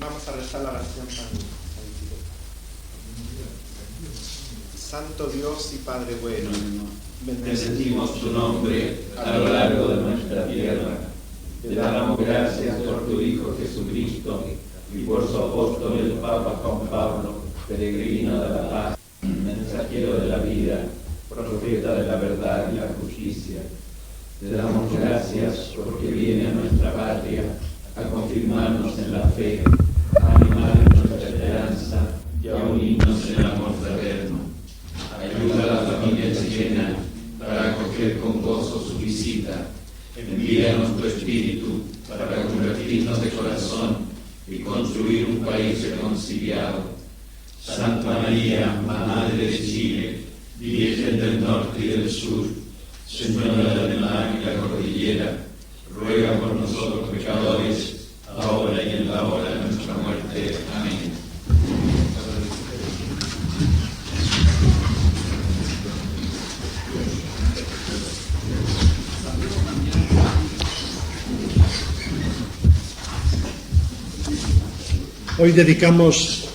Vamos a rezar la oración santificada. Santo Dios y Padre bueno, bendecimos tu nombre a lo largo de nuestra tierra. Te damos gracias por tu Hijo Jesucristo y por su apóstol el Papa Juan Pablo, peregrino de la paz, mensajero de la vida, profeta de la verdad y la justicia. Te damos gracias porque viene a nuestra patria a confirmarnos en la fe, a animar en nuestra esperanza y a unirnos en el amor fraterno. Ayuda a la familia chilena para acoger con gozo su visita. Envíanos tu espíritu para convertirnos de corazón y construir un país reconciliado. Santa María, Madre de Chile, Virgen del Norte y del Sur, Señora del Mar y la Cordillera, ruega por nosotros pecadores, ahora y en la hora de nuestra muerte. Amén. Hoy dedicamos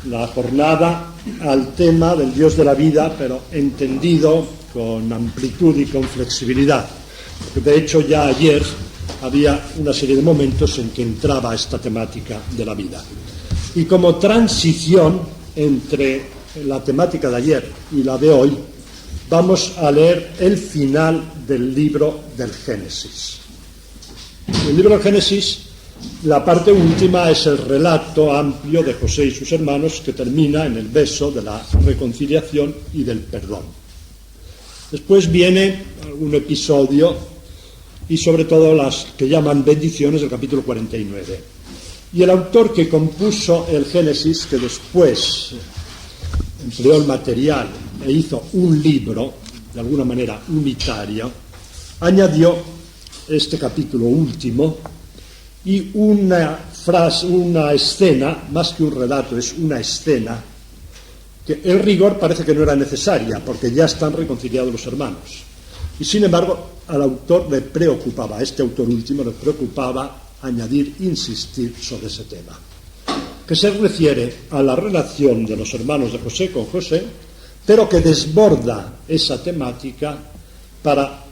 la jornada al tema del Dios de la vida, pero entendido con amplitud y con flexibilidad. Porque de hecho ya ayer había una serie de momentos en que entraba esta temática de la vida. Y como transición entre la temática de ayer y la de hoy, vamos a leer el final del libro del Génesis. El libro del Génesis, la parte última, es el relato amplio de José y sus hermanos, que termina en el beso de la reconciliación y del perdón. Después viene un episodio y sobre todo las que llaman bendiciones del capítulo 49. Y el autor que compuso el Génesis, que después empleó el material e hizo un libro, de alguna manera unitario, añadió este capítulo último y una frase, una escena, más que un relato, es una escena, que en rigor parece que no era necesaria, porque ya están reconciliados los hermanos. Y sin embargo, al autor le preocupaba, a este autor último le preocupaba añadir, insistir sobre ese tema, que se refiere a la relación de los hermanos de José con José, pero que desborda esa temática para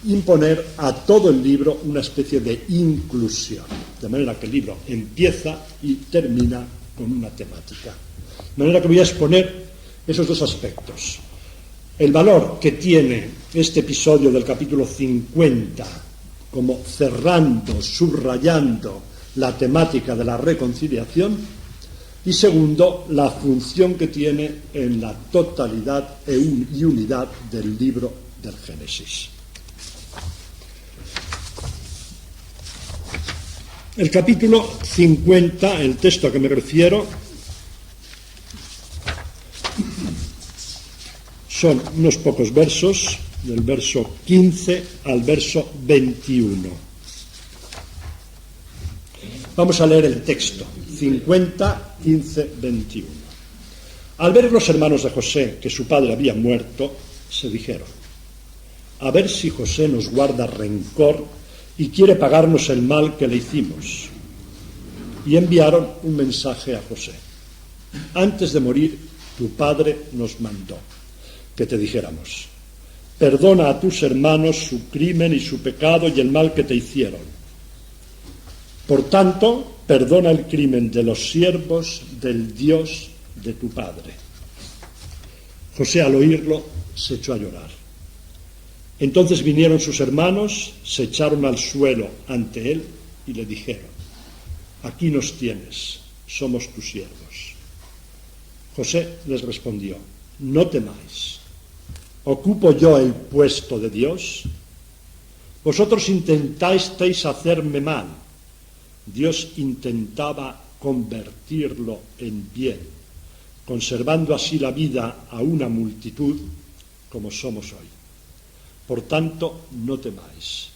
imponer a todo el libro una especie de inclusión, de manera que el libro empieza y termina con una temática. De manera que voy a exponer esos dos aspectos. El valor que tiene este episodio del capítulo 50, como cerrando, subrayando la temática de la reconciliación, y segundo, la función que tiene en la totalidad y unidad del libro del Génesis. El capítulo 50, el texto a que me refiero, son unos pocos versos, del verso 15 al verso 21. Vamos a leer el texto, 50, 15, 21. Al ver los hermanos de José que su padre había muerto, se dijeron: a ver si José nos guarda rencor y quiere pagarnos el mal que le hicimos. Y enviaron un mensaje a José: antes de morir, tu padre nos mandó que te dijéramos: perdona a tus hermanos su crimen y su pecado y el mal que te hicieron. Por tanto, perdona el crimen de los siervos del Dios de tu padre. José, al oírlo, se echó a llorar. Entonces vinieron sus hermanos, se echaron al suelo ante él y le dijeron: aquí nos tienes, somos tus siervos. José les respondió: no temáis, ¿ocupo yo el puesto de Dios? Vosotros intentasteis hacerme mal, Dios intentaba convertirlo en bien, conservando así la vida a una multitud como somos hoy. Por tanto, no temáis.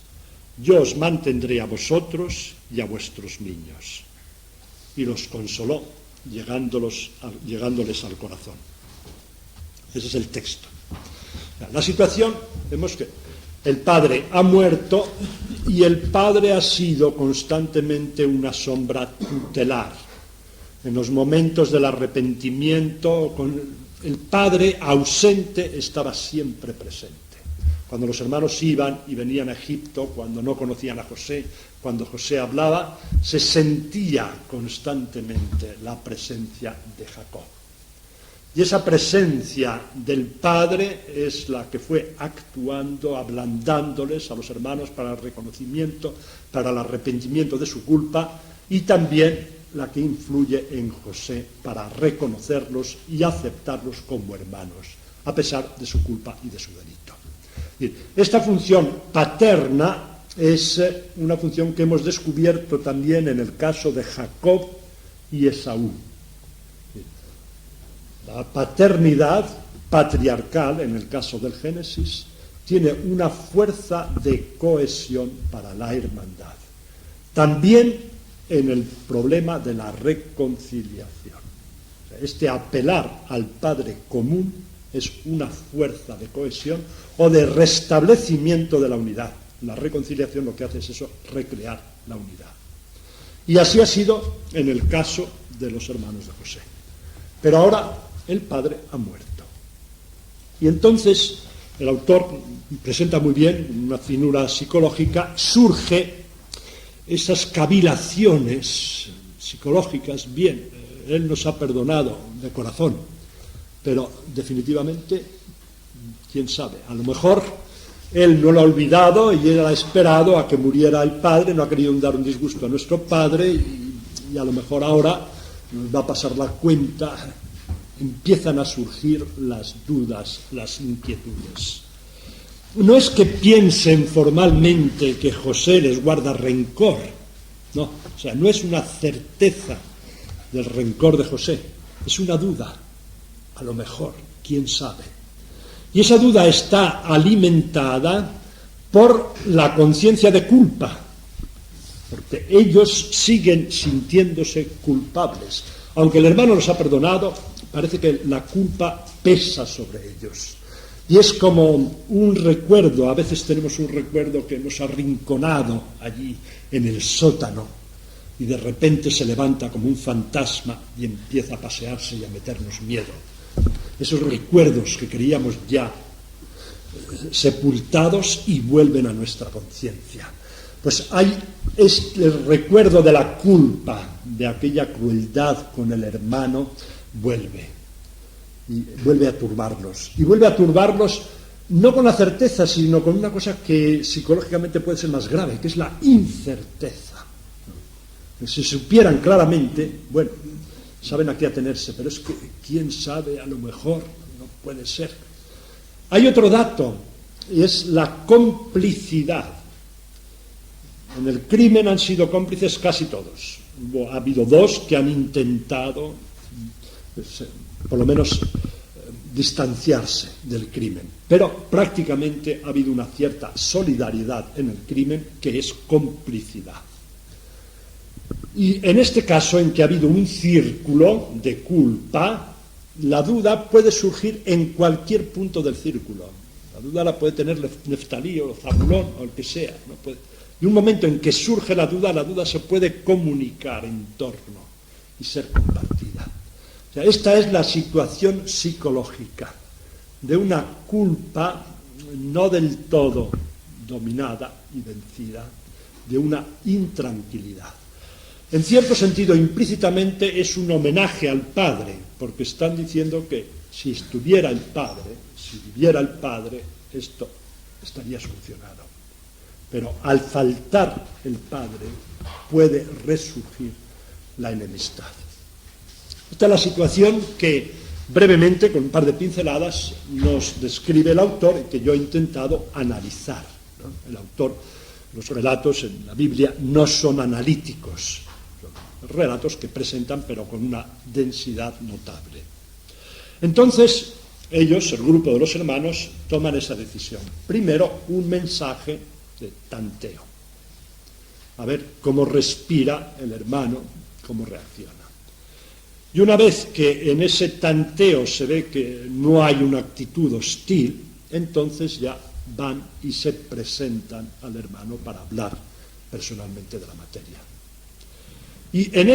Yo os mantendré a vosotros y a vuestros niños. Y los consoló, llegándoles al corazón. Ese es el texto. La situación, vemos que El padre ha muerto y el padre ha sido constantemente una sombra tutelar. En los momentos del arrepentimiento, el padre ausente estaba siempre presente. Cuando los hermanos iban y venían a Egipto, cuando no conocían a José, cuando José hablaba, se sentía constantemente la presencia de Jacob. Y esa presencia del Padre es la que fue actuando, ablandándoles a los hermanos para el reconocimiento, para el arrepentimiento de su culpa, y también la que influye en José para reconocerlos y aceptarlos como hermanos, a pesar de su culpa y de su delito. Esta función paterna es una función que hemos descubierto también en el caso de Jacob y Esaú. La paternidad patriarcal, en el caso del Génesis, tiene una fuerza de cohesión para la hermandad. También en el problema de la reconciliación. Este apelar al Padre común es una fuerza de cohesión o de restablecimiento de la unidad. La reconciliación lo que hace es eso, recrear la unidad. Y así ha sido en el caso de los hermanos de José. Pero ahora el padre ha muerto. Y entonces el autor presenta muy bien una finura psicológica, surge esas cavilaciones psicológicas, bien, él nos ha perdonado de corazón, pero definitivamente, quién sabe, a lo mejor él no lo ha olvidado y él ha esperado a que muriera el padre, no ha querido dar un disgusto a nuestro padre y a lo mejor ahora nos va a pasar la cuenta. Empiezan a surgir las dudas, las inquietudes. No es que piensen formalmente que José les guarda rencor, no, o sea, no es una certeza del rencor de José, es una duda, a lo mejor, quién sabe. Y esa duda está alimentada por la conciencia de culpa, porque ellos siguen sintiéndose culpables. Aunque el hermano los ha perdonado, parece que la culpa pesa sobre ellos. Y es como un recuerdo, a veces tenemos un recuerdo que hemos arrinconado allí en el sótano y de repente se levanta como un fantasma y empieza a pasearse y a meternos miedo. Esos recuerdos que creíamos ya sepultados y vuelven a nuestra conciencia. Pues es el recuerdo de la culpa, de aquella crueldad con el hermano, vuelve a turbarlos. Y vuelve a turbarlos no con la certeza, sino con una cosa que psicológicamente puede ser más grave, que es la incerteza. Si supieran claramente, bueno, saben a qué atenerse, pero es que, quién sabe, a lo mejor no puede ser. Hay otro dato, y es la complicidad. En el crimen han sido cómplices casi todos. Ha habido dos que han intentado, por lo menos, distanciarse del crimen. Pero prácticamente ha habido una cierta solidaridad en el crimen que es complicidad. Y en este caso, en que ha habido un círculo de culpa, la duda puede surgir en cualquier punto del círculo. La duda la puede tener Neftalí o Zabulón o el que sea. No puede. Y un momento en que surge la duda se puede comunicar en torno y ser compartida. O sea, esta es la situación psicológica de una culpa no del todo dominada y vencida, de una intranquilidad. En cierto sentido, implícitamente es un homenaje al Padre, porque están diciendo que si estuviera el Padre, si viviera el Padre, esto estaría solucionado. Pero al faltar el Padre puede resurgir la enemistad. Esta es la situación que brevemente, con un par de pinceladas, nos describe el autor y que yo he intentado analizar, ¿no? El autor, los relatos en la Biblia no son analíticos, son relatos que presentan pero con una densidad notable. Entonces, ellos, el grupo de los hermanos, toman esa decisión. Primero, un mensaje de tanteo. A ver cómo respira el hermano, cómo reacciona. Y una vez que en ese tanteo se ve que no hay una actitud hostil, entonces ya van y se presentan al hermano para hablar personalmente de la materia. Y en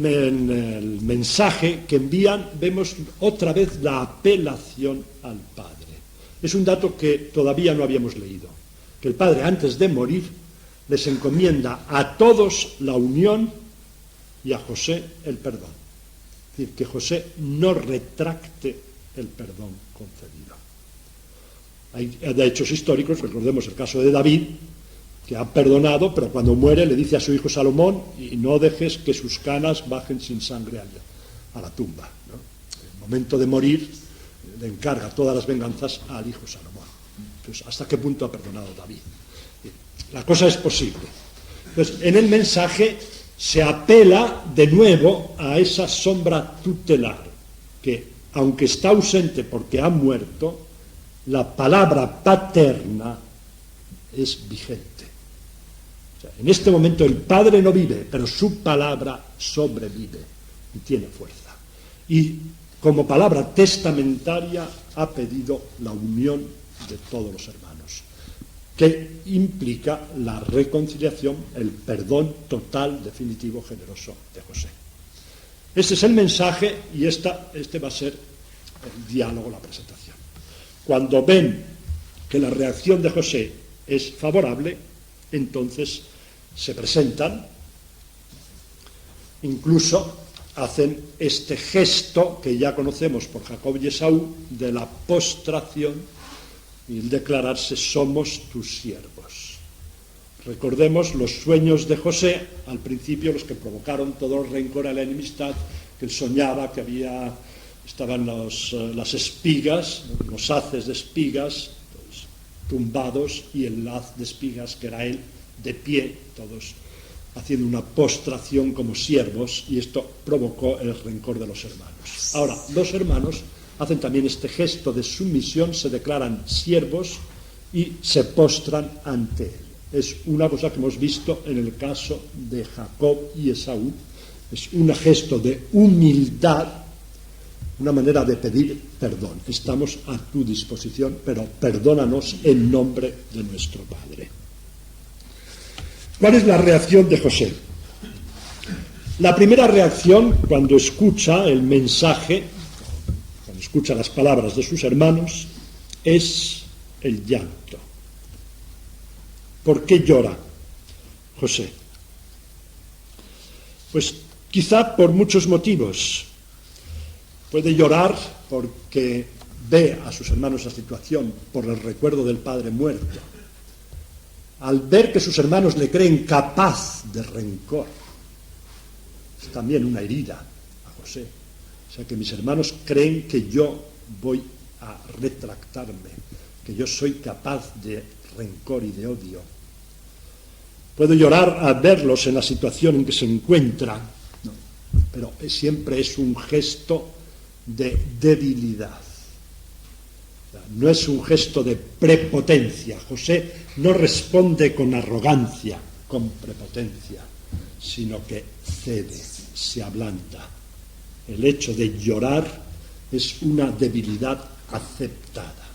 el mensaje que envían vemos otra vez la apelación al Padre. Es un dato que todavía no habíamos leído, que el Padre antes de morir les encomienda a todos la unión y a José el perdón. Es decir, que José no retracte el perdón concedido. Hay de hechos históricos, recordemos el caso de David, que ha perdonado, pero cuando muere le dice a su hijo Salomón: y no dejes que sus canas bajen sin sangre a la tumba, ¿no? En el momento de morir le encarga todas las venganzas al hijo Salomón. Entonces, ¿hasta qué punto ha perdonado David? La cosa es posible. Entonces, en el mensaje se apela de nuevo a esa sombra tutelar, que aunque está ausente porque ha muerto, la palabra paterna es vigente. O sea, en este momento el Padre no vive, pero su palabra sobrevive y tiene fuerza. Y como palabra testamentaria ha pedido la unión de todos los hermanos, que implica la reconciliación, el perdón total, definitivo, generoso de José. Ese es el mensaje y este va a ser el diálogo, la presentación. Cuando ven que la reacción de José es favorable, entonces se presentan, incluso hacen este gesto que ya conocemos por Jacob y Esaú, de la postración y el declararse: somos tus siervos. Recordemos los sueños de José, al principio los que provocaron todo el rencor a la enemistad, que él soñaba que estaban las espigas, los haces de espigas, todos tumbados, y el haz de espigas, que era él, de pie, todos haciendo una postración como siervos, y esto provocó el rencor de los hermanos. Ahora, los hermanos hacen también este gesto de sumisión, se declaran siervos y se postran ante él. Es una cosa que hemos visto en el caso de Jacob y Esaú, es un gesto de humildad, una manera de pedir perdón. Estamos a tu disposición, pero perdónanos en nombre de nuestro Padre. ¿Cuál es la reacción de José? La primera reacción, cuando escucha el mensaje, cuando escucha las palabras de sus hermanos, es el llanto. ¿Por qué llora José? Pues quizá por muchos motivos. Puede llorar porque ve a sus hermanos en situación, por el recuerdo del padre muerto. Al ver que sus hermanos le creen capaz de rencor, es también una herida a José. O sea, que mis hermanos creen que yo voy a retractarme, que yo soy capaz de rencor y de odio. Puedo llorar al verlos en la situación en que se encuentran, ¿no? Pero siempre es un gesto de debilidad. No es un gesto de prepotencia. José no responde con arrogancia, con prepotencia, sino que cede, se ablanda. El hecho de llorar es una debilidad aceptada,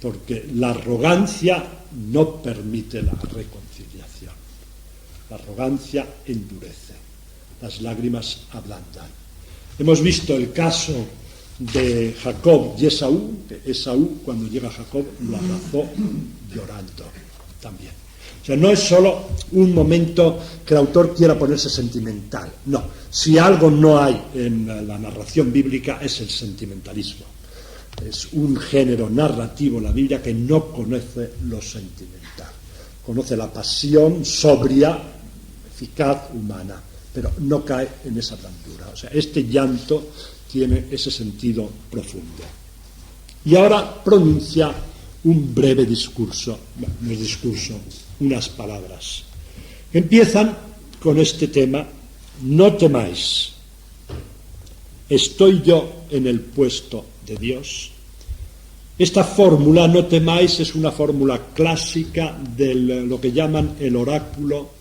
porque la arrogancia no permite la reconciliación. La arrogancia endurece, las lágrimas ablandan. Hemos visto el caso de Jacob y Esaú, que Esaú, cuando llega Jacob, lo abrazó llorando también. O sea, no es solo un momento que el autor quiera ponerse sentimental, no. Si algo no hay en la narración bíblica es el sentimentalismo. Es un género narrativo, la Biblia, que no conoce lo sentimental. Conoce la pasión sobria, eficaz, humana, pero no cae en esa blandura. O sea, este llanto tiene ese sentido profundo. Y ahora pronuncia un breve discurso, bueno, no es discurso, unas palabras, que empiezan con este tema: no temáis, ¿estoy yo en el puesto de Dios? Esta fórmula, no temáis, es una fórmula clásica de lo que llaman el oráculo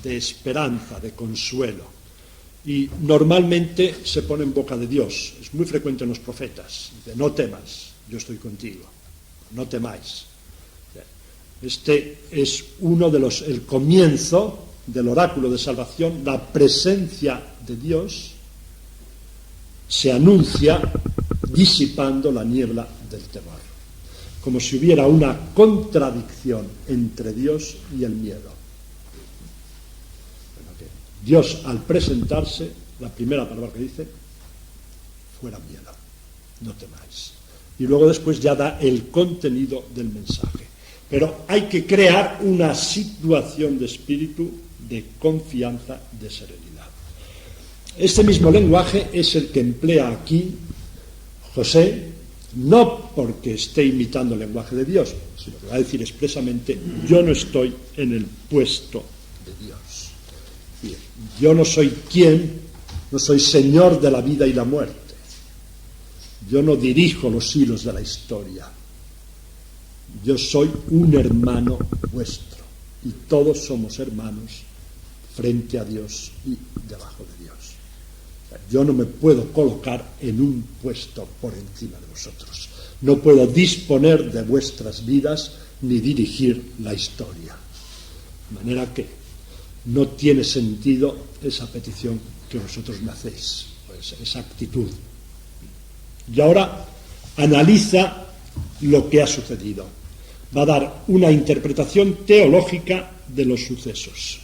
de esperanza, de consuelo. Y normalmente se pone en boca de Dios. Es muy frecuente en los profetas. Dice: no temas, yo estoy contigo. no temáis. Este es el comienzo del oráculo de salvación. La presencia de Dios se anuncia disipando la niebla del temor, como si hubiera una contradicción entre Dios y el miedo. Dios, al presentarse, la primera palabra que dice, fuera miedo, no temáis. Y luego después ya da el contenido del mensaje. Pero hay que crear una situación de espíritu, de confianza, de serenidad. Este mismo lenguaje es el que emplea aquí José, no porque esté imitando el lenguaje de Dios, sino que va a decir expresamente, yo no estoy en el puesto de Dios. Yo no soy no soy señor de la vida y la muerte. Yo no dirijo los hilos de la historia. Yo soy un hermano vuestro y todos somos hermanos frente a Dios y debajo de Dios. Yo no me puedo colocar en un puesto por encima de vosotros. No puedo disponer de vuestras vidas ni dirigir la historia. De manera que no tiene sentido esa petición que vosotros me hacéis, pues esa actitud. Y ahora analiza lo que ha sucedido. Va a dar una interpretación teológica de los sucesos.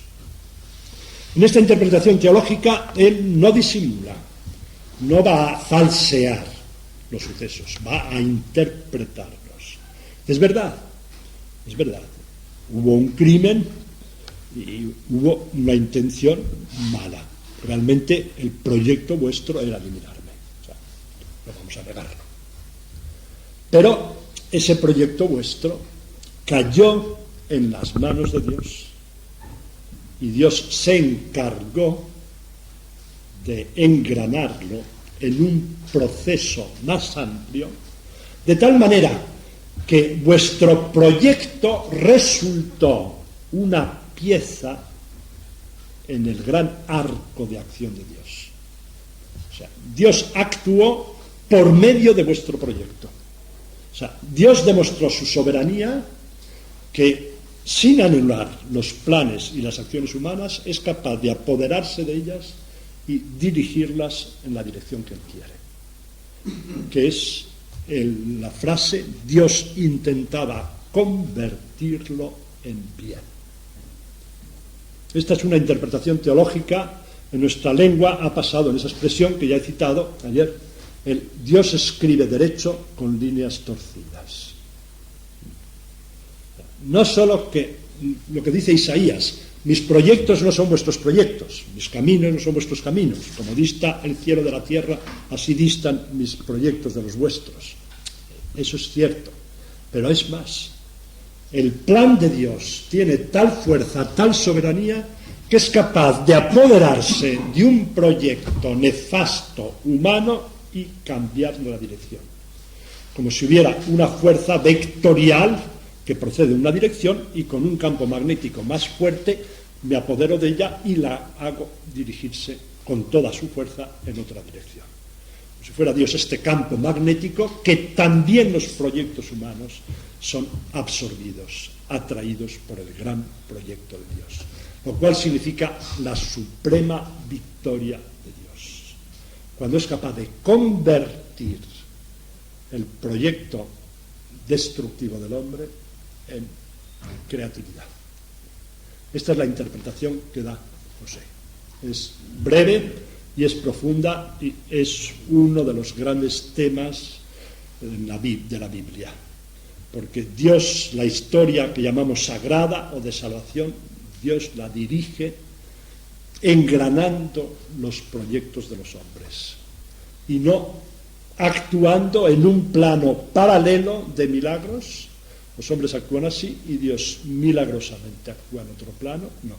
En esta interpretación teológica él no disimula, no va a falsear los sucesos, va a interpretarlos. Es verdad, hubo un crimen y hubo una intención mala. Realmente el proyecto vuestro era eliminarme, o sea, no vamos a negarlo. Pero ese proyecto vuestro cayó en las manos de Dios y Dios se encargó de engranarlo en un proceso más amplio, de tal manera que vuestro proyecto resultó una pieza en el gran arco de acción de Dios. O sea, Dios actuó por medio de vuestro proyecto. O sea, Dios demostró su soberanía, que sin anular los planes y las acciones humanas es capaz de apoderarse de ellas y dirigirlas en la dirección que Él quiere. Que es la frase, Dios intentaba convertirlo en bien. Esta es una interpretación teológica. En nuestra lengua ha pasado en esa expresión que ya he citado ayer, el Dios escribe derecho con líneas torcidas. No solo que lo que dice Isaías, mis proyectos no son vuestros proyectos, mis caminos no son vuestros caminos, como dista el cielo de la tierra, así distan mis proyectos de los vuestros. Eso es cierto, pero es más. El plan de Dios tiene tal fuerza, tal soberanía, que es capaz de apoderarse de un proyecto nefasto humano y cambiarle la dirección. Como si hubiera una fuerza vectorial que procede en una dirección y con un campo magnético más fuerte me apodero de ella y la hago dirigirse con toda su fuerza en otra dirección. Como si fuera Dios este campo magnético que también los proyectos humanos son absorbidos, atraídos por el gran proyecto de Dios, lo cual significa la suprema victoria de Dios. Cuando es capaz de convertir el proyecto destructivo del hombre en creatividad. Esta es la interpretación que da José. Es breve y es profunda y es uno de los grandes temas de la Biblia. Porque Dios, la historia que llamamos sagrada o de salvación, Dios la dirige engranando los proyectos de los hombres y no actuando en un plano paralelo de milagros. Los hombres actúan así y Dios milagrosamente actúa en otro plano, no,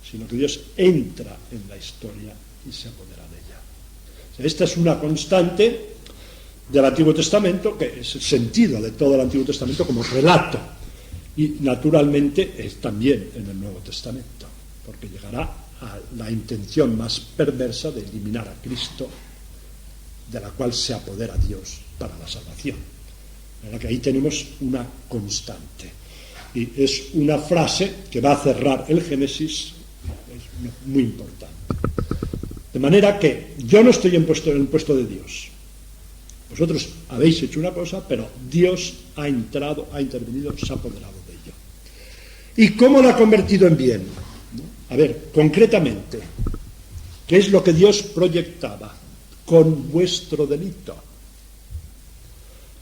sino que Dios entra en la historia y se apodera de ella. O sea, esta es una constante del Antiguo Testamento, que es el sentido de todo el Antiguo Testamento como relato, y naturalmente es también en el Nuevo Testamento, porque llegará a la intención más perversa de eliminar a Cristo, de la cual se apodera Dios para la salvación. ¿verdad? Que ahí tenemos una constante. Y es una frase que va a cerrar el Génesis, es muy importante. De manera que yo no estoy en el puesto de Dios. Vosotros habéis hecho una cosa, pero Dios ha entrado, ha intervenido, se ha apoderado de ello. ¿Y cómo lo ha convertido en bien? A ver, concretamente, ¿qué es lo que Dios proyectaba con vuestro delito?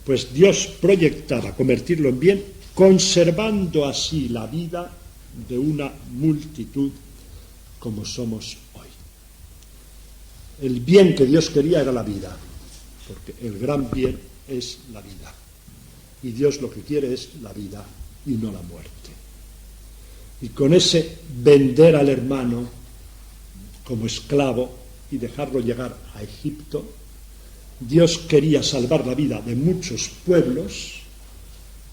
Pues Dios proyectaba convertirlo en bien, conservando así la vida de una multitud como somos hoy. El bien que Dios quería era la vida, porque el gran bien es la vida. Y Dios lo que quiere es la vida y no la muerte. Y con ese vender al hermano como esclavo y dejarlo llegar a Egipto, Dios quería salvar la vida de muchos pueblos,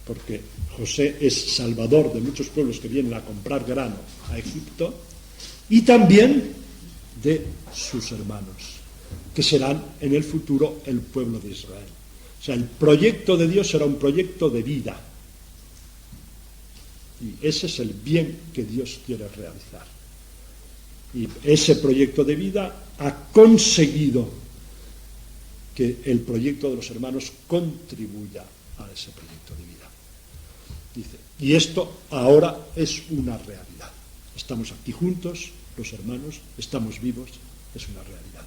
porque José es salvador de muchos pueblos que vienen a comprar grano a Egipto, y también de sus hermanos, que serán en el futuro el pueblo de Israel. O sea, el proyecto de Dios será un proyecto de vida. Y ese es el bien que Dios quiere realizar. Y ese proyecto de vida ha conseguido que el proyecto de los hermanos contribuya a ese proyecto de vida. Dice, y esto ahora es una realidad. Estamos aquí juntos, los hermanos, estamos vivos, es una realidad.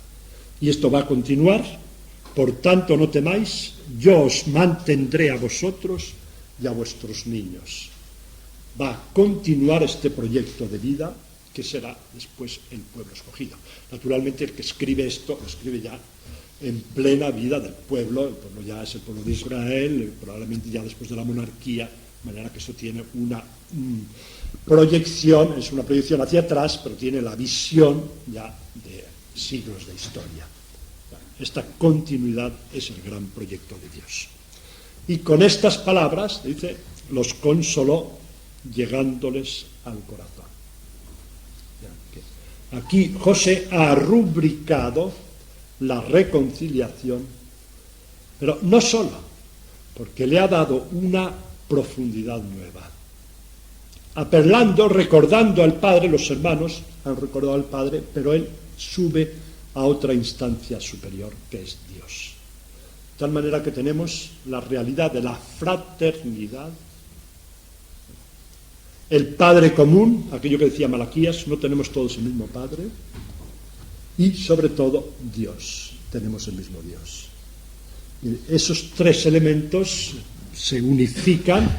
Y esto va a continuar, por tanto no temáis, yo os mantendré a vosotros y a vuestros niños. Va a continuar este proyecto de vida que será después el pueblo escogido. Naturalmente el que escribe esto, lo escribe ya en plena vida del pueblo. El pueblo ya es el pueblo de Israel, probablemente ya después de la monarquía, de manera que eso tiene una proyección, es una proyección hacia atrás, pero tiene la visión ya de siglos de historia. Esta continuidad es el gran proyecto de Dios. Y con estas palabras, dice, los consoló llegándoles al corazón. Aquí José ha rubricado la reconciliación, pero no solo, porque le ha dado una profundidad nueva. Apelando, recordando al Padre, los hermanos han recordado al Padre, pero él sube a otra instancia superior, que es Dios. De tal manera que tenemos la realidad de la fraternidad, el Padre común, aquello que decía Malaquías, no tenemos todos el mismo Padre, y sobre todo Dios, tenemos el mismo Dios. Y esos tres elementos se unifican,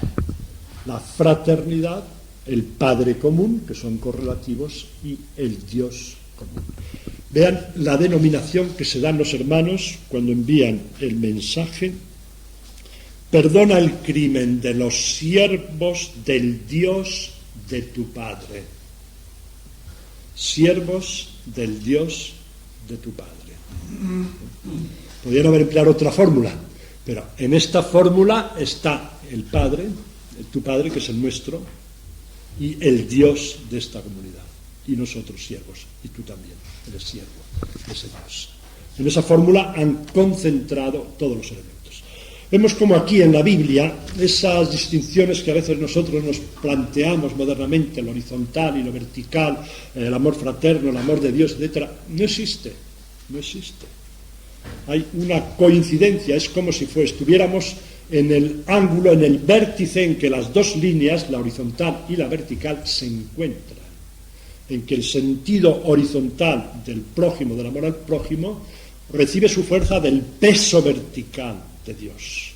la fraternidad, el Padre común, que son correlativos, y el Dios común. Vean la denominación que se dan los hermanos cuando envían el mensaje: perdona el crimen de los siervos del Dios de tu Padre. Siervos del Dios de tu Padre. Podrían haber empleado otra fórmula, pero en esta fórmula está el Padre, tu Padre, que es el nuestro, y el Dios de esta comunidad, y nosotros siervos, y tú también eres siervo de ese Dios. En esa fórmula han concentrado todos los elementos. Vemos como aquí en la Biblia esas distinciones que a veces nosotros nos planteamos modernamente, lo horizontal y lo vertical, el amor fraterno, el amor de Dios, etc., no existe. Hay una coincidencia, es como si estuviéramos en el ángulo, en el vértice en que las dos líneas, la horizontal y la vertical, se encuentran. En que el sentido horizontal del prójimo, del amor al prójimo, recibe su fuerza del peso vertical de Dios.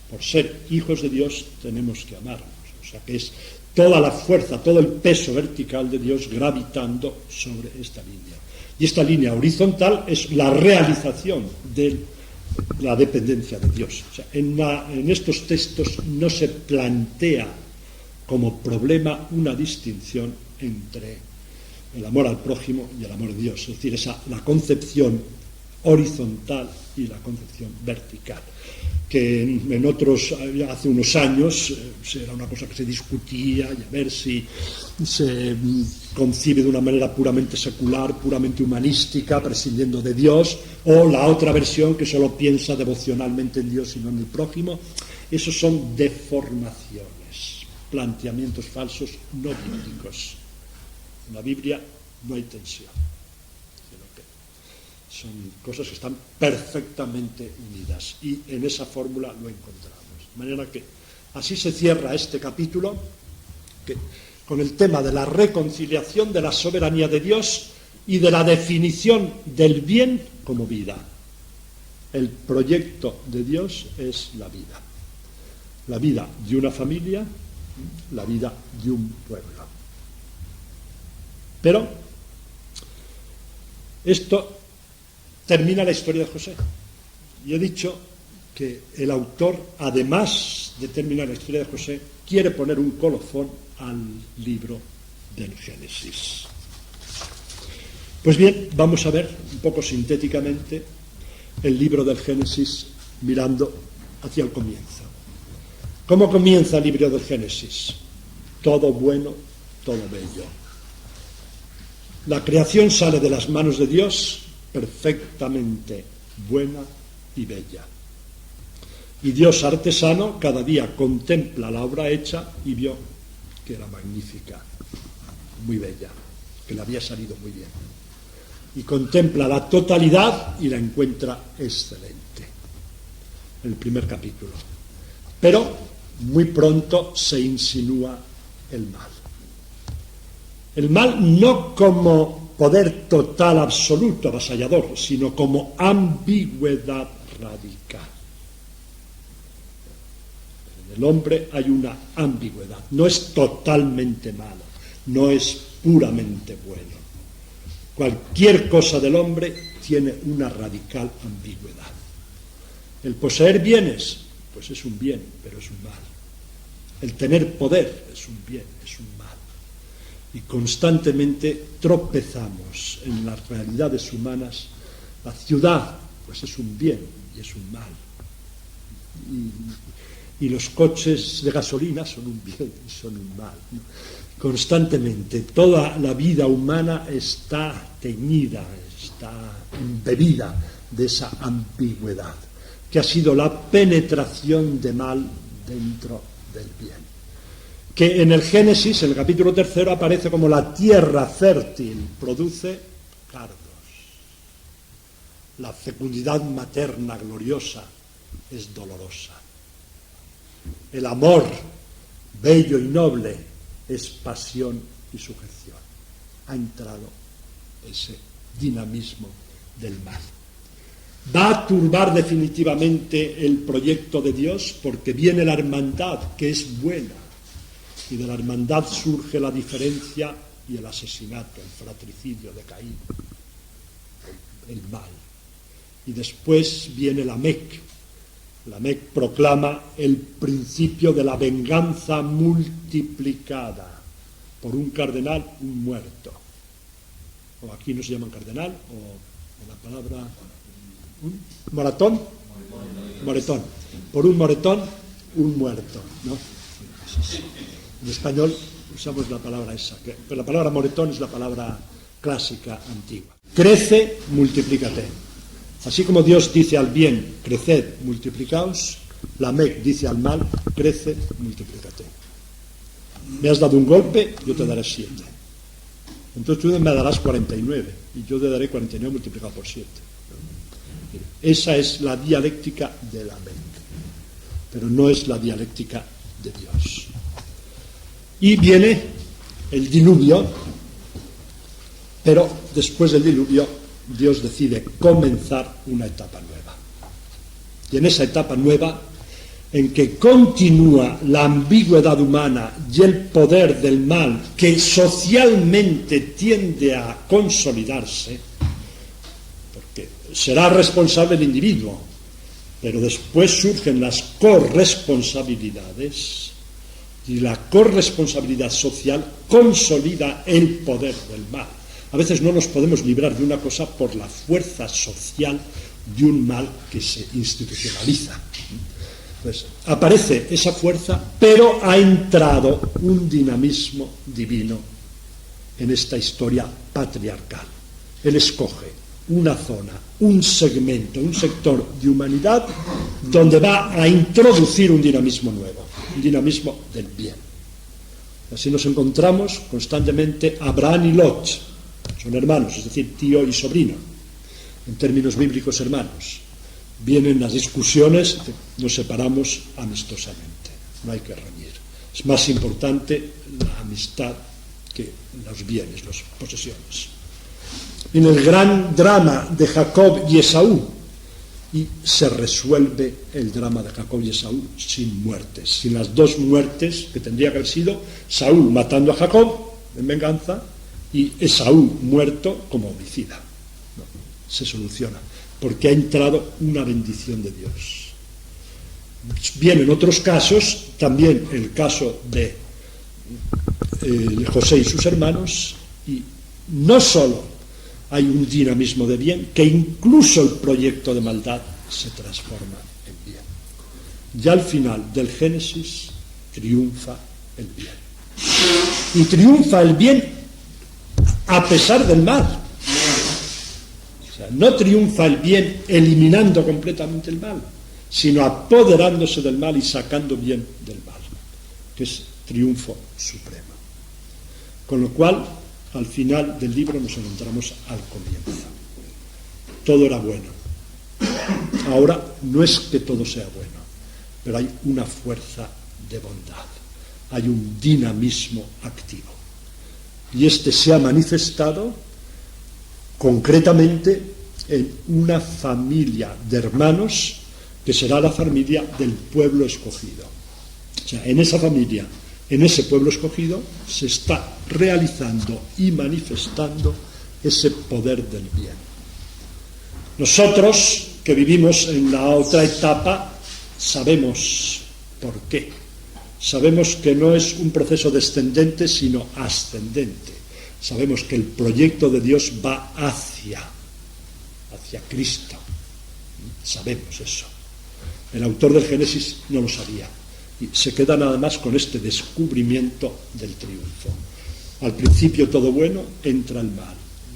Por ser hijos de Dios tenemos que amarnos. O sea que es toda la fuerza, todo el peso vertical de Dios gravitando sobre esta línea. Y esta línea horizontal es la realización de la dependencia de Dios. O sea, en estos textos no se plantea como problema una distinción entre el amor al prójimo y el amor de Dios. Es decir, la concepción horizontal y la concepción vertical, que en otros, hace unos años, era una cosa que se discutía, y a ver si se concibe de una manera puramente secular, puramente humanística, prescindiendo de Dios, o la otra versión que solo piensa devocionalmente en Dios y no en el prójimo. Esos son deformaciones, planteamientos falsos no bíblicos. En la Biblia no hay tensión, sino que son cosas que están perfectamente unidas, y en esa fórmula lo encontramos. De manera que así se cierra este capítulo, con el tema de la reconciliación, de la soberanía de Dios y de la definición del bien como vida. El proyecto de Dios es la vida de una familia, la vida de un pueblo. Pero esto termina la historia de José. Y he dicho que el autor, además de terminar la historia de José, quiere poner un colofón al libro del Génesis. Pues bien, vamos a ver un poco sintéticamente el libro del Génesis mirando hacia el comienzo. ¿Cómo comienza el libro del Génesis? Todo bueno, todo bello. La creación sale de las manos de Dios perfectamente buena y bella. Y Dios, artesano, cada día contempla la obra hecha y vio que era magnífica, muy bella, que le había salido muy bien. Y contempla la totalidad y la encuentra excelente. El primer capítulo. Pero muy pronto se insinúa el mal. El mal no como poder total, absoluto, avasallador, sino como ambigüedad radical. En el hombre hay una ambigüedad. No es totalmente malo, no es puramente bueno. Cualquier cosa del hombre tiene una radical ambigüedad. El poseer bienes, pues es un bien, pero es un mal. El tener poder es un bien, es un mal. Y constantemente tropezamos en las realidades humanas. La ciudad, pues es un bien y es un mal. Y los coches de gasolina son un bien y son un mal. Constantemente toda la vida humana está teñida, está embebida de esa ambigüedad, que ha sido la penetración de mal dentro del bien. Que en el Génesis, en el capítulo 3, aparece como la tierra fértil produce cardos. La fecundidad materna gloriosa es dolorosa. El amor bello y noble es pasión y sujeción. Ha entrado ese dinamismo del mal. Va a turbar definitivamente el proyecto de Dios, porque viene la hermandad, que es buena, y de la hermandad surge la diferencia y el asesinato, el fratricidio de Caín, el mal. Y después viene la Mec. La Mec proclama el principio de la venganza multiplicada. Por un cardenal, un muerto. O aquí no se llaman cardenal, o la palabra... ¿Moratón? Moretón. Por un moretón, un muerto, ¿no? En español usamos la palabra esa, pero la palabra moretón es la palabra clásica antigua. Crece, multiplícate. Así como Dios dice al bien, creced, multiplicaos, la Mec dice al mal, crece, multiplícate. Me has dado un golpe, yo te daré 7. Entonces tú me darás 49, y yo te daré 49 multiplicado por 7. Esa es la dialéctica de la Mec, pero no es la dialéctica de Dios. Y viene el diluvio, pero después del diluvio Dios decide comenzar una etapa nueva. Y en esa etapa nueva, en que continúa la ambigüedad humana y el poder del mal, que socialmente tiende a consolidarse, porque será responsable el individuo, pero después surgen las corresponsabilidades, y la corresponsabilidad social consolida el poder del mal. A veces no nos podemos librar de una cosa por la fuerza social de un mal que se institucionaliza. Pues aparece esa fuerza, pero ha entrado un dinamismo divino en esta historia patriarcal. Él escoge una zona, un segmento, un sector de humanidad donde va a introducir un dinamismo nuevo, un dinamismo del bien. Así nos encontramos constantemente Abraham y Lot, son hermanos, es decir, tío y sobrino, en términos bíblicos hermanos. Vienen las discusiones, nos separamos amistosamente, no hay que reñir. Es más importante la amistad que los bienes, las posesiones. En el gran drama de Jacob y Esaú, y se resuelve el drama de Jacob y Esaú sin muertes, sin las dos muertes que tendría que haber sido Saúl matando a Jacob en venganza y Esaú muerto como homicida. No, se soluciona, porque ha entrado una bendición de Dios. Bien, en otros casos, también el caso de José y sus hermanos, y no solo hay un dinamismo de bien, que incluso el proyecto de maldad se transforma en bien. Ya al final del Génesis triunfa el bien. Y triunfa el bien a pesar del mal. O sea, no triunfa el bien eliminando completamente el mal, sino apoderándose del mal y sacando bien del mal, que es triunfo supremo. Con lo cual, al final del libro nos encontramos al comienzo. Todo era bueno. Ahora no es que todo sea bueno, pero hay una fuerza de bondad, hay un dinamismo activo. Y este se ha manifestado concretamente en una familia de hermanos que será la familia del pueblo escogido. O sea, en esa familia, en ese pueblo escogido, se está realizando y manifestando ese poder del bien. Nosotros, que vivimos en la otra etapa, sabemos por qué. Sabemos que no es un proceso descendente, sino ascendente. Sabemos que el proyecto de Dios va hacia Cristo. Sabemos eso. El autor del Génesis no lo sabía. Y se queda nada más con este descubrimiento del triunfo. Al principio todo bueno, entra el mal.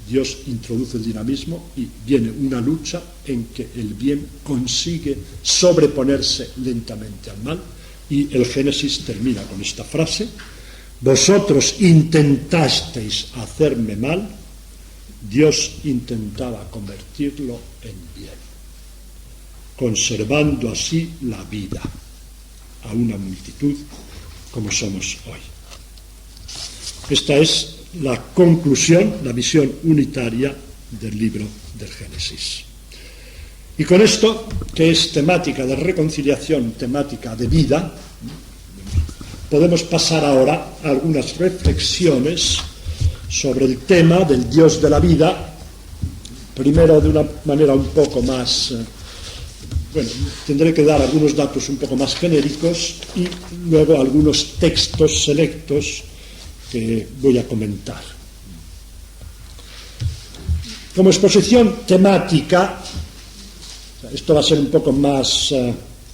Dios introduce el dinamismo y viene una lucha en que el bien consigue sobreponerse lentamente al mal. Y el Génesis termina con esta frase: vosotros intentasteis hacerme mal, Dios intentaba convertirlo en bien, conservando así la vida a una multitud como somos hoy. Esta es la conclusión, la visión unitaria del libro del Génesis. Y con esto, que es temática de reconciliación, temática de vida, podemos pasar ahora a algunas reflexiones sobre el tema del Dios de la vida, primero de una manera un poco más... tendré que dar algunos datos un poco más genéricos y luego algunos textos selectos que voy a comentar. Como exposición temática, esto va a ser un poco más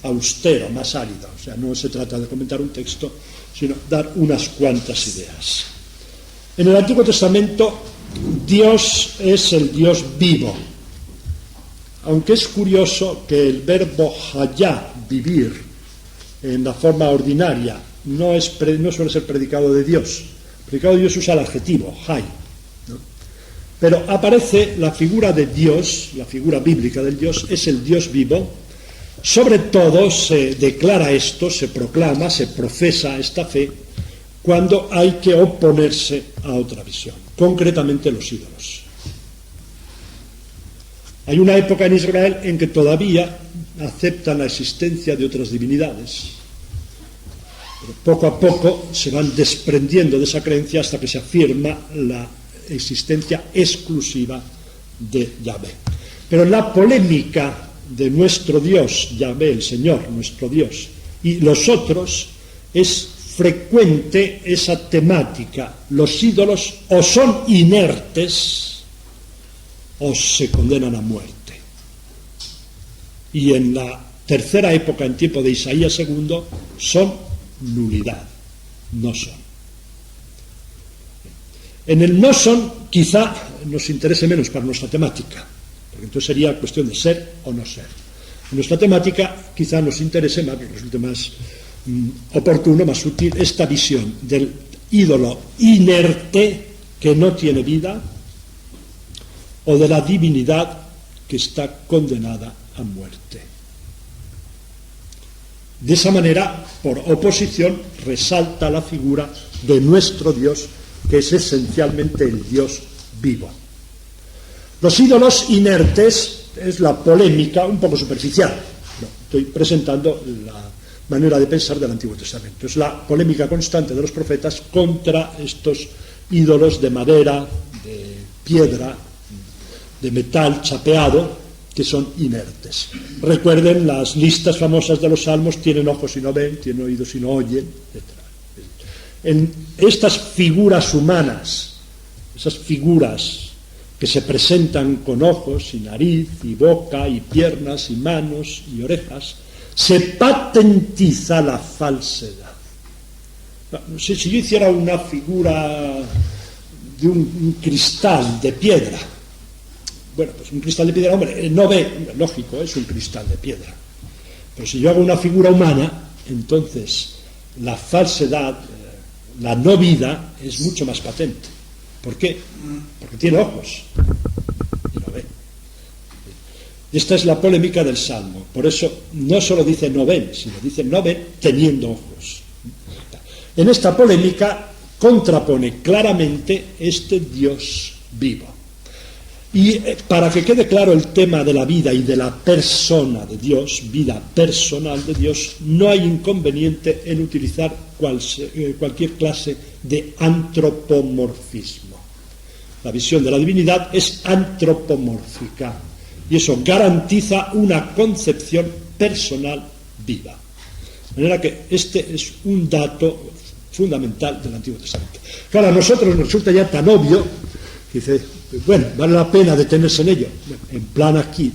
austero, más árido, o sea, no se trata de comentar un texto, sino dar unas cuantas ideas. En el Antiguo Testamento, Dios es el Dios vivo, aunque es curioso que el verbo hayá, vivir, en la forma ordinaria, no suele ser predicado de Dios. Predicado de Dios usa el adjetivo, hay, ¿no? Pero aparece la figura de Dios, la figura bíblica del Dios, es el Dios vivo. Sobre todo se declara esto, se proclama, se profesa esta fe, cuando hay que oponerse a otra visión, concretamente los ídolos. Hay una época en Israel en que todavía aceptan la existencia de otras divinidades, pero poco a poco se van desprendiendo de esa creencia hasta que se afirma la existencia exclusiva de Yahvé. Pero la polémica de nuestro Dios, Yahvé, el Señor, nuestro Dios, y los otros, es frecuente esa temática. Los ídolos o son inertes o se condenan a muerte. Y en la tercera época, en tiempo de Isaías II, son nulidad, no son. En el no son quizá nos interese menos para nuestra temática, porque entonces sería cuestión de ser o no ser. En nuestra temática quizá nos interese más, resulte más oportuno, más útil, esta visión del ídolo inerte que no tiene vida, o de la divinidad que está condenada a muerte. De esa manera, por oposición, resalta la figura de nuestro Dios, que es esencialmente el Dios vivo. Los ídolos inertes es la polémica un poco superficial. No, estoy presentando la manera de pensar del Antiguo Testamento. Es la polémica constante de los profetas contra estos ídolos de madera, de piedra, de metal chapeado, que son inertes. Recuerden las listas famosas de los salmos: tienen ojos y no ven, tienen oídos y no oyen, etc. En estas figuras humanas, esas figuras que se presentan con ojos y nariz y boca y piernas y manos y orejas, se patentiza la falsedad. No sé, si yo hiciera una figura de un cristal de piedra, bueno, pues un cristal de piedra, hombre, no ve, lógico, es un cristal de piedra. Pero si yo hago una figura humana, entonces la falsedad, la no vida, es mucho más patente. ¿Por qué? Porque tiene ojos y no ve. Esta es la polémica del Salmo. Por eso no solo dice no ven, sino dice no ven teniendo ojos. En esta polémica contrapone claramente este Dios vivo. Y para que quede claro el tema de la vida y de la persona de Dios, vida personal de Dios, no hay inconveniente en utilizar cualquier clase de antropomorfismo. La visión de la divinidad es antropomórfica y eso garantiza una concepción personal viva. De manera que este es un dato fundamental del Antiguo Testamento. Claro, a nosotros nos resulta ya tan obvio que dice, bueno, vale la pena detenerse en ello. Bueno, en plan aquí,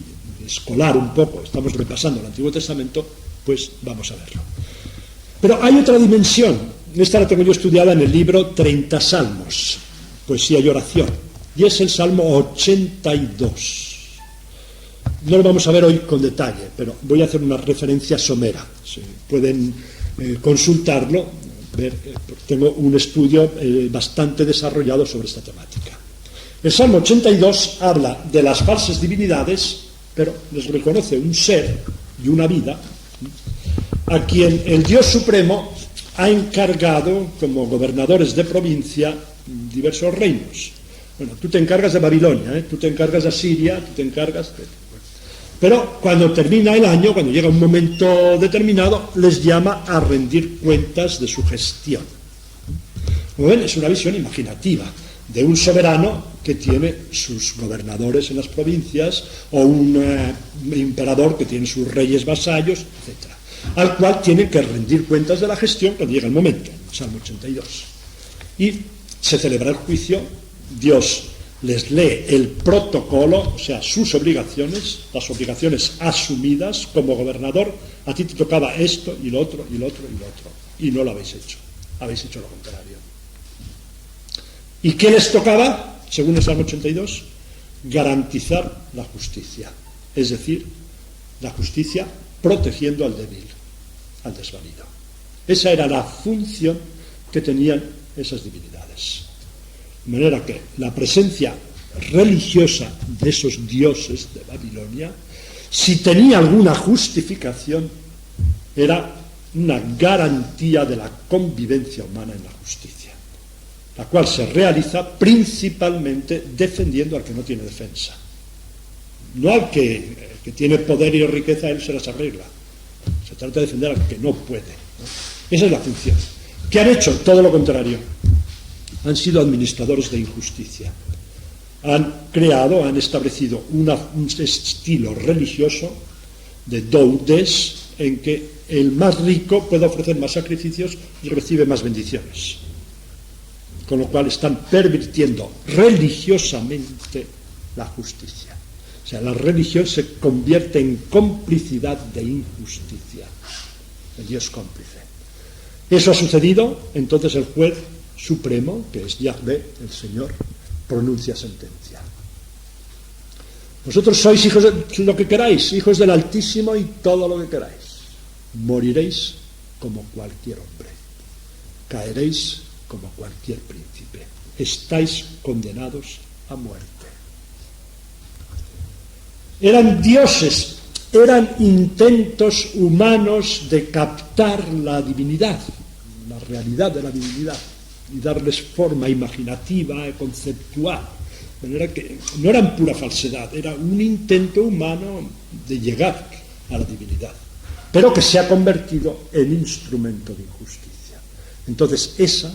escolar un poco, estamos repasando el Antiguo Testamento, pues vamos a verlo. Pero hay otra dimensión. Esta la tengo yo estudiada en el libro 30 Salmos, poesía y oración, y es el Salmo 82. No lo vamos a ver hoy con detalle, pero voy a hacer una referencia somera. Si pueden consultarlo, ver, tengo un estudio bastante desarrollado sobre esta temática. El Salmo 82 habla de las falsas divinidades, pero les reconoce un ser y una vida a quien el Dios Supremo ha encargado como gobernadores de provincia diversos reinos. Bueno, tú te encargas de Babilonia, tú te encargas de Asiria, tú te encargas de... Pero cuando termina el año, cuando llega un momento determinado, les llama a rendir cuentas de su gestión. Como ven, es una visión imaginativa de un soberano que tiene sus gobernadores en las provincias, o un emperador que tiene sus reyes vasallos, etc., al cual tiene que rendir cuentas de la gestión cuando llega el momento, Salmo 82. Y se celebra el juicio, Dios les lee el protocolo, o sea, sus obligaciones, las obligaciones asumidas como gobernador. A ti te tocaba esto y lo otro y lo otro y lo otro, y no lo habéis hecho, habéis hecho lo contrario. ¿Y qué les tocaba, según el Salmo 82? Garantizar la justicia, es decir, la justicia protegiendo al débil, al desvalido. Esa era la función que tenían esas divinidades. De manera que la presencia religiosa de esos dioses de Babilonia, si tenía alguna justificación, era una garantía de la convivencia humana en la justicia, la cual se realiza principalmente defendiendo al que no tiene defensa. No al que tiene poder y riqueza, él se las arregla. Se trata de defender al que no puede, ¿no? Esa es la función. ¿Qué han hecho? Todo lo contrario. Han sido administradores de injusticia. Han creado, han establecido un estilo religioso de doudes en que el más rico puede ofrecer más sacrificios y recibe más bendiciones. Con lo cual están pervirtiendo religiosamente la justicia. O sea, la religión se convierte en complicidad de injusticia. El Dios cómplice. Eso ha sucedido, entonces el juez supremo, que es Yahvé, el Señor, pronuncia sentencia. Vosotros sois hijos de lo que queráis, hijos del Altísimo y todo lo que queráis. Moriréis como cualquier hombre. Caeréis como cualquier príncipe. Estáis condenados a muerte. Eran dioses, eran intentos humanos de captar la divinidad, la realidad de la divinidad, y darles forma imaginativa, conceptual. De manera que no eran pura falsedad, era un intento humano de llegar a la divinidad, pero que se ha convertido en instrumento de injusticia. Entonces esa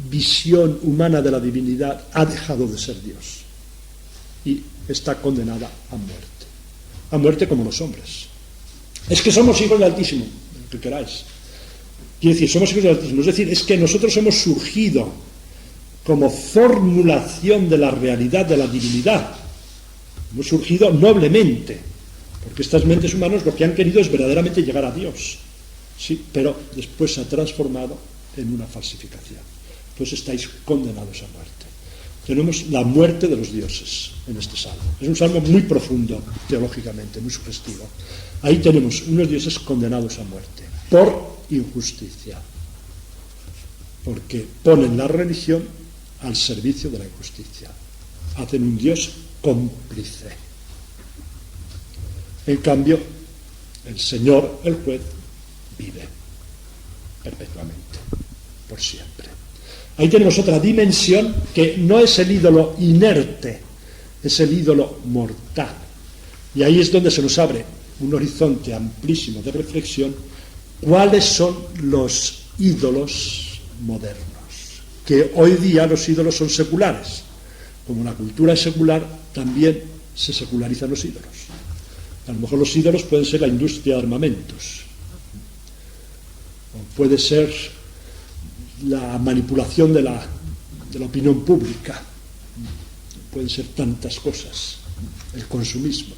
visión humana de la divinidad ha dejado de ser Dios y está condenada a muerte como los hombres. Es que somos hijos del Altísimo, lo que queráis. Quiere decir, somos hijos del Altísimo, es decir, es que nosotros hemos surgido como formulación de la realidad de la divinidad. Hemos surgido noblemente, porque estas mentes humanas lo que han querido es verdaderamente llegar a Dios, sí, pero después se ha transformado en una falsificación. Entonces estáis condenados a muerte. Tenemos la muerte de los dioses en este salmo. Es un salmo muy profundo teológicamente, muy sugestivo. Ahí tenemos unos dioses condenados a muerte por injusticia, porque ponen la religión al servicio de la injusticia. Hacen un Dios cómplice. En cambio, el Señor, el juez, vive perpetuamente, por siempre. Ahí tenemos otra dimensión que no es el ídolo inerte, es el ídolo mortal. Y ahí es donde se nos abre un horizonte amplísimo de reflexión. ¿Cuáles son los ídolos modernos? Que hoy día los ídolos son seculares. Como la cultura es secular, también se secularizan los ídolos. A lo mejor los ídolos pueden ser la industria de armamentos, o puede ser la manipulación de la opinión pública, pueden ser tantas cosas, el consumismo.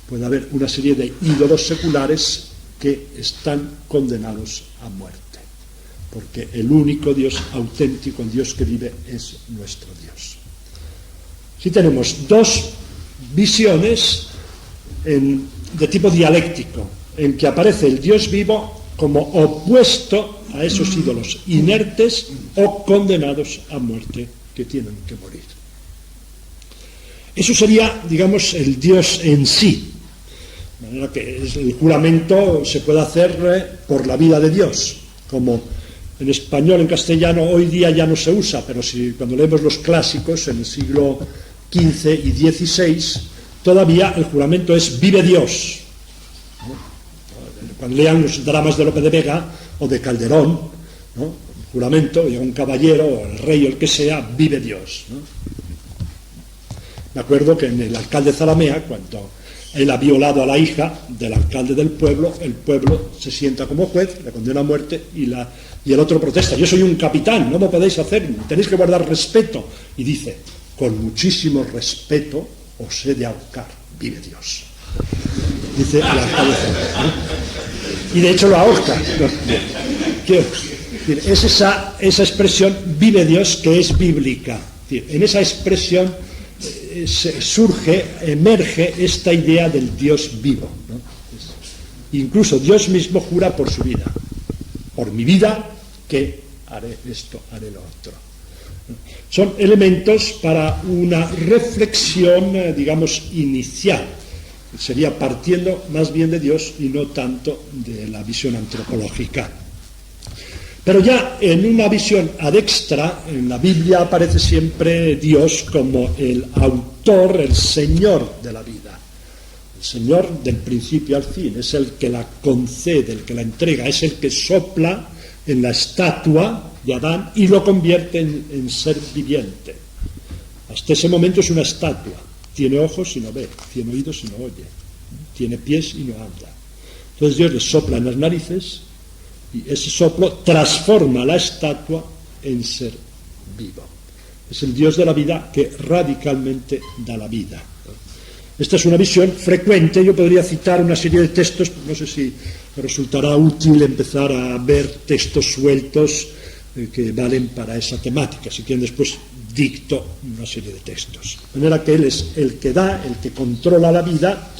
Puede haber una serie de ídolos seculares que están condenados a muerte, porque el único Dios auténtico, el Dios que vive, es nuestro Dios. Aquí tenemos dos visiones de tipo dialéctico, en que aparece el Dios vivo como opuesto a esos ídolos inertes o condenados a muerte que tienen que morir. Eso sería, digamos, el Dios en sí. De manera que el juramento se puede hacer por la vida de Dios, como en español, en castellano, hoy día ya no se usa, pero cuando leemos los clásicos en el siglo XV y XVI, todavía el juramento es vive Dios. Cuando lean los dramas de Lope de Vega o de Calderón, ¿no? El juramento, y un caballero o el rey o el que sea, vive Dios, ¿no? Me acuerdo que en el alcalde Zalamea, cuando él ha violado a la hija del alcalde del pueblo, el pueblo se sienta como juez, le condena a muerte y el otro protesta: yo soy un capitán, no me podéis hacer, tenéis que guardar respeto. Y dice: con muchísimo respeto os he de ahorcar, vive Dios. Dice el alcalde Zalamea, ¿no? Y de hecho lo ahorca. Es esa expresión vive Dios que es bíblica. En esa expresión emerge esta idea del Dios vivo, ¿no? Incluso Dios mismo jura por su vida: por mi vida que haré esto, haré lo otro. Son elementos para una reflexión, digamos, inicial. Sería partiendo más bien de Dios y no tanto de la visión antropológica. Pero ya en una visión ad extra, en la Biblia aparece siempre Dios como el autor, el Señor de la vida. El Señor del principio al fin, es el que la concede, el que la entrega, es el que sopla en la estatua de Adán y lo convierte en ser viviente. Hasta ese momento es una estatua. Tiene ojos y no ve, tiene oídos y no oye, tiene pies y no anda. Entonces Dios le sopla en las narices y ese soplo transforma la estatua en ser vivo. Es el Dios de la vida que radicalmente da la vida. Esta es una visión frecuente. Yo podría citar una serie de textos, no sé si me resultará útil empezar a ver textos sueltos que valen para esa temática. Si quieren después dicto una serie de textos. De manera que Él es el que da, el que controla la vida,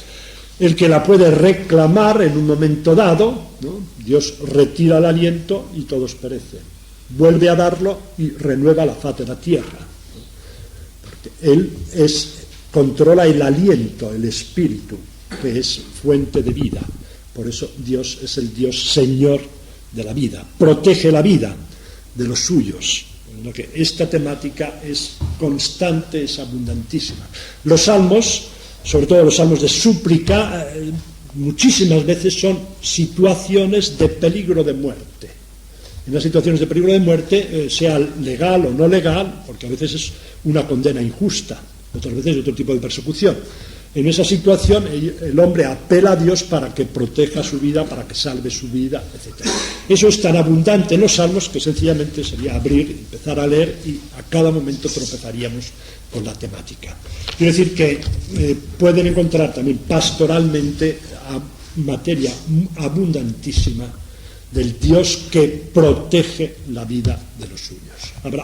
el que la puede reclamar en un momento dado, ¿no? Dios retira el aliento y todos perecen. Vuelve a darlo y renueva la faz de la tierra. Porque Él controla el aliento, el espíritu, que es fuente de vida. Por eso Dios es el Dios Señor de la vida. Protege la vida de los suyos. Lo que esta temática es constante, es abundantísima. Los salmos, sobre todo los salmos de súplica, muchísimas veces son situaciones de peligro de muerte. En las situaciones de peligro de muerte, sea legal o no legal, porque a veces es una condena injusta, otras veces es otro tipo de persecución. En esa situación el hombre apela a Dios para que proteja su vida, para que salve su vida, etc. Eso es tan abundante en los salmos que sencillamente sería abrir, empezar a leer y a cada momento tropezaríamos con la temática. Quiero decir que pueden encontrar también pastoralmente materia abundantísima del Dios que protege la vida de los suyos.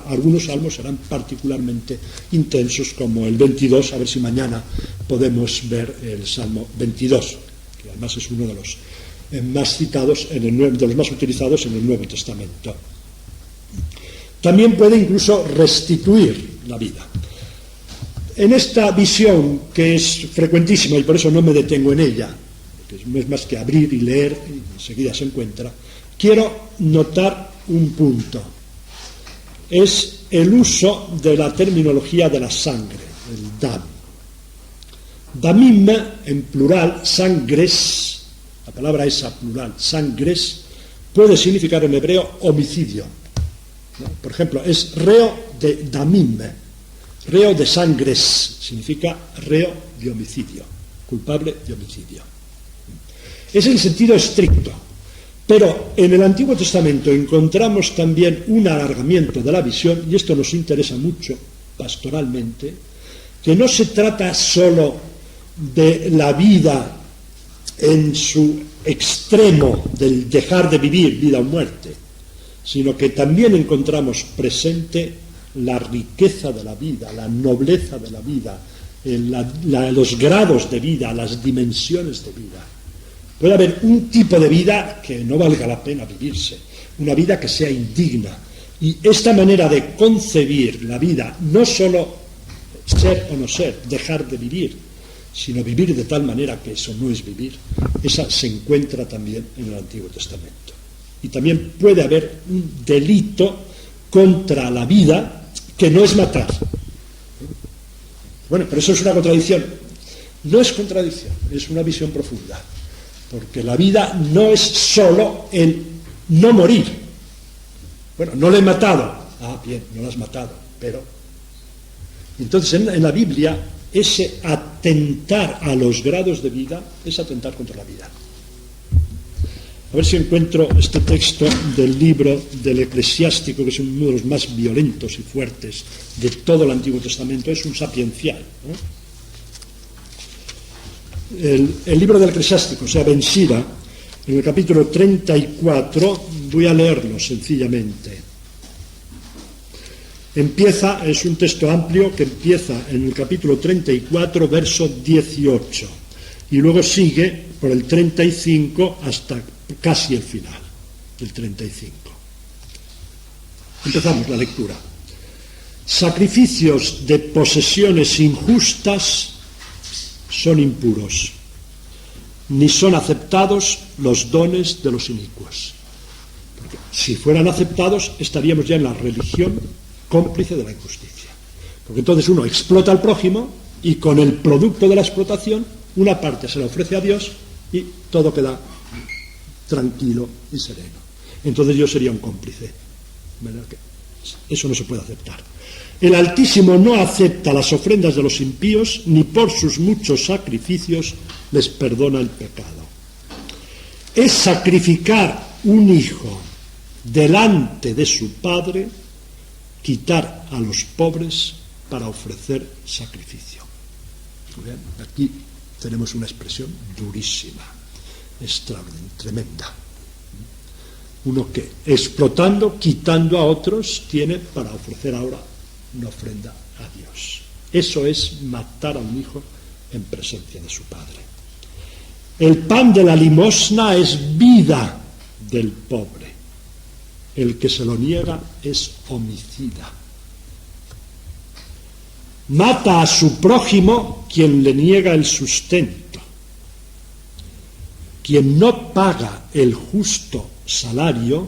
Algunos salmos serán particularmente intensos, como el 22, a ver si mañana podemos ver el Salmo 22, que además es uno de los más citados, de los más utilizados en el Nuevo Testamento. También puede incluso restituir la vida. En esta visión, que es frecuentísima y por eso no me detengo en ella, porque no es más que abrir y leer y enseguida se encuentra, quiero notar un punto. Es el uso de la terminología de la sangre, el dam. Damim, en plural, sangres, la palabra esa plural, sangres, puede significar en hebreo homicidio, ¿no? Por ejemplo, es reo de damim, reo de sangres, significa reo de homicidio, culpable de homicidio. Es el sentido estricto. Pero en el Antiguo Testamento encontramos también un alargamiento de la visión, y esto nos interesa mucho pastoralmente, que no se trata solo de la vida en su extremo del dejar de vivir, vida o muerte, sino que también encontramos presente la riqueza de la vida, la nobleza de la vida, los grados de vida, las dimensiones de vida. Puede haber un tipo de vida que no valga la pena vivirse, una vida que sea indigna. Y esta manera de concebir la vida, no solo ser o no ser, dejar de vivir, sino vivir de tal manera que eso no es vivir, esa se encuentra también en el Antiguo Testamento. Y también puede haber un delito contra la vida que no es matar. Bueno, pero eso es una contradicción. No es contradicción, es una visión profunda. Porque la vida no es solo el no morir. Bueno, no le he matado. Ah, bien, no lo has matado, pero... Entonces, en la Biblia, ese atentar a los grados de vida es atentar contra la vida. A ver si encuentro este texto del libro del Eclesiástico, que es uno de los más violentos y fuertes de todo el Antiguo Testamento. Es un sapiencial, ¿no? El libro del Eclesiástico, o sea, Ben Sira, en el capítulo 34, voy a leerlo sencillamente. Es un texto amplio que empieza en el capítulo 34, verso 18, y luego sigue por el 35 hasta casi el final del 35. Empezamos la lectura. Sacrificios de posesiones injustas son impuros, ni son aceptados los dones de los inicuos. Porque si fueran aceptados, estaríamos ya en la religión cómplice de la injusticia. Porque entonces uno explota al prójimo y con el producto de la explotación, una parte se la ofrece a Dios y todo queda tranquilo y sereno. Entonces yo sería un cómplice. ¿Verdad? Eso no se puede aceptar. El Altísimo no acepta las ofrendas de los impíos, ni por sus muchos sacrificios les perdona el pecado. Es sacrificar un hijo delante de su padre, quitar a los pobres para ofrecer sacrificio. Bien, aquí tenemos una expresión durísima, extraordinaria, tremenda. Uno que, explotando, quitando a otros, tiene para ofrecer ahora una ofrenda a Dios. Eso es matar a un hijo en presencia de su padre. El pan de la limosna es vida del pobre. El que se lo niega es homicida. Mata a su prójimo quien le niega el sustento. Quien no paga el justo salario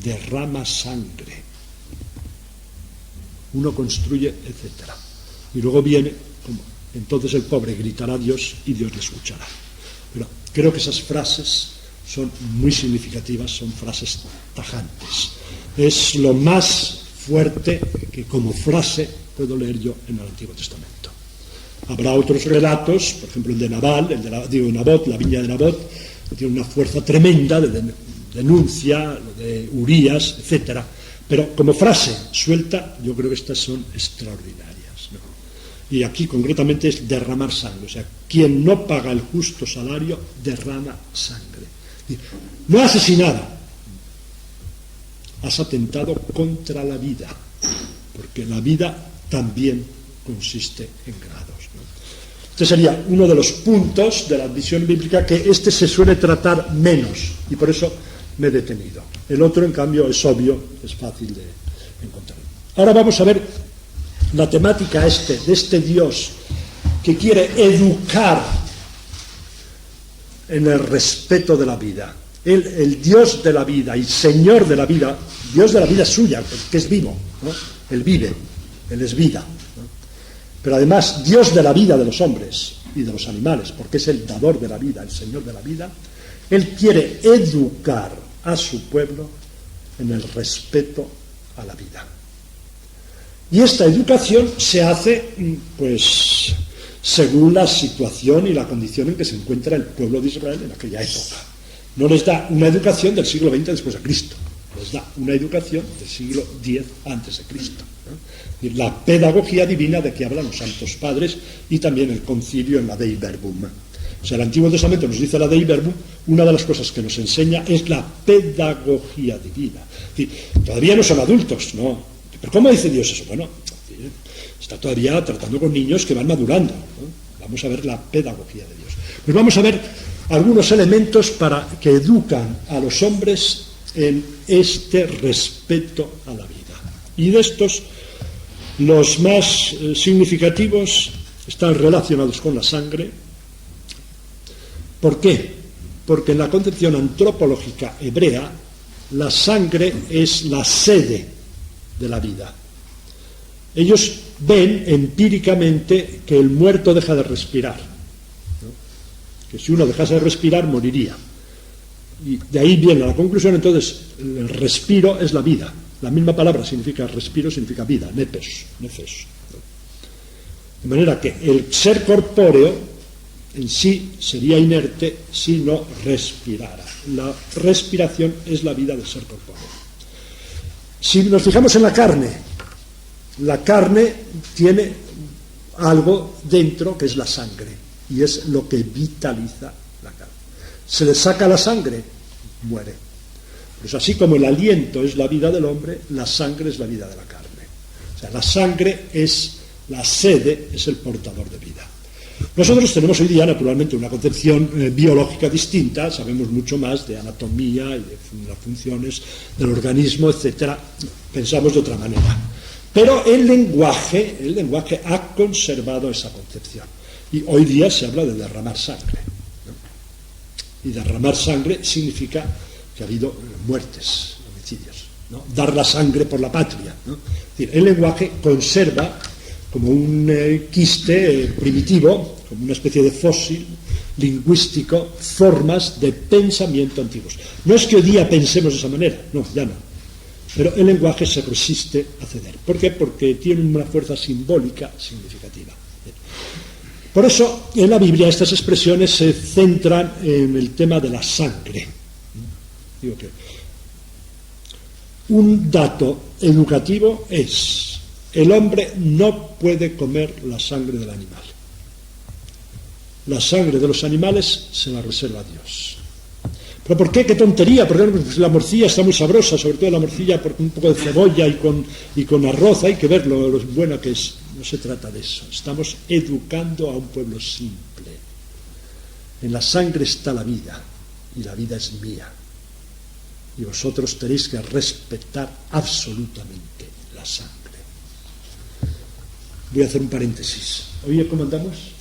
derrama sangre. Uno construye, etc. Y luego viene, entonces el pobre gritará a Dios y Dios le escuchará. Pero creo que esas frases son muy significativas, son frases tajantes. Es lo más fuerte que como frase puedo leer yo en el Antiguo Testamento. Habrá otros relatos, por ejemplo el de Nabal, Nabot, la viña de Nabot, que tiene una fuerza tremenda de denuncia, lo de Urías, etc. Pero como frase suelta, yo creo que estas son extraordinarias, ¿no? Y aquí concretamente es derramar sangre. O sea, quien no paga el justo salario derrama sangre. No has asesinado, has atentado contra la vida, porque la vida también consiste en grados, ¿no? Este sería uno de los puntos de la visión bíblica que se suele tratar menos, y por eso me he detenido. El otro, en cambio, es obvio, es fácil de encontrar. Ahora vamos a ver la temática de este Dios que quiere educar en el respeto de la vida. El Dios de la vida y Señor de la vida, Dios de la vida suya, que es vivo, ¿no? Él vive, Él es vida, ¿no? Pero además Dios de la vida de los hombres y de los animales, porque es el dador de la vida, el Señor de la vida. Él quiere educar a su pueblo en el respeto a la vida. Y esta educación se hace, pues, según la situación y la condición en que se encuentra el pueblo de Israel en aquella época. No les da una educación del siglo XX después de Cristo, les da una educación del siglo X antes de Cristo, ¿no? La pedagogía divina de que hablan los santos padres y también el concilio en la Dei Verbum. O sea, el Antiguo Testamento nos dice la Dei Verbum, una de las cosas que nos enseña es la pedagogía divina. Es decir, todavía no son adultos, ¿no? ¿Pero cómo dice Dios eso? Bueno, está todavía tratando con niños que van madurando, ¿no? Vamos a ver la pedagogía de Dios. Pues vamos a ver algunos elementos que educan a los hombres en este respeto a la vida. Y de estos, los más significativos están relacionados con la sangre. ¿Por qué? Porque en la concepción antropológica hebrea, la sangre es la sede de la vida. Ellos ven empíricamente que el muerto deja de respirar, ¿no? Que si uno dejase de respirar moriría. Y de ahí viene la conclusión. Entonces el respiro es la vida. La misma palabra significa respiro, significa vida, nefesh, ¿no? De manera que el ser corpóreo en sí sería inerte si no respirara. La respiración es la vida del ser corpóreo. Si nos fijamos en la carne tiene algo dentro que es la sangre, y es lo que vitaliza la carne. Se le saca la sangre, muere. Pues así como el aliento es la vida del hombre, la sangre es la vida de la carne. O sea, la sangre es la sede, es el portador de vida. Nosotros tenemos hoy día, naturalmente, una concepción biológica distinta, sabemos mucho más de anatomía y de las funciones del organismo, etcétera. Pensamos de otra manera. Pero el lenguaje ha conservado esa concepción. Y hoy día se habla de derramar sangre, ¿no? Y derramar sangre significa que ha habido muertes, homicidios, ¿no? Dar la sangre por la patria, ¿no? Es decir, el lenguaje conserva como un quiste primitivo, como una especie de fósil lingüístico, formas de pensamiento antiguos. No es que hoy día pensemos de esa manera, no, ya no. Pero el lenguaje se resiste a ceder. ¿Por qué? Porque tiene una fuerza simbólica significativa. Por eso, en la Biblia estas expresiones se centran en el tema de la sangre. Digo que un dato educativo es: el hombre no puede comer la sangre del animal. La sangre de los animales se la reserva a Dios. ¿Pero por qué? ¡Qué tontería! Porque pues, la morcilla está muy sabrosa, sobre todo la morcilla con un poco de cebolla y con arroz, hay que ver lo buena que es. No se trata de eso. Estamos educando a un pueblo simple. En la sangre está la vida, y la vida es mía. Y vosotros tenéis que respetar absolutamente la sangre. Voy a hacer un paréntesis. ¿Oye cómo andamos?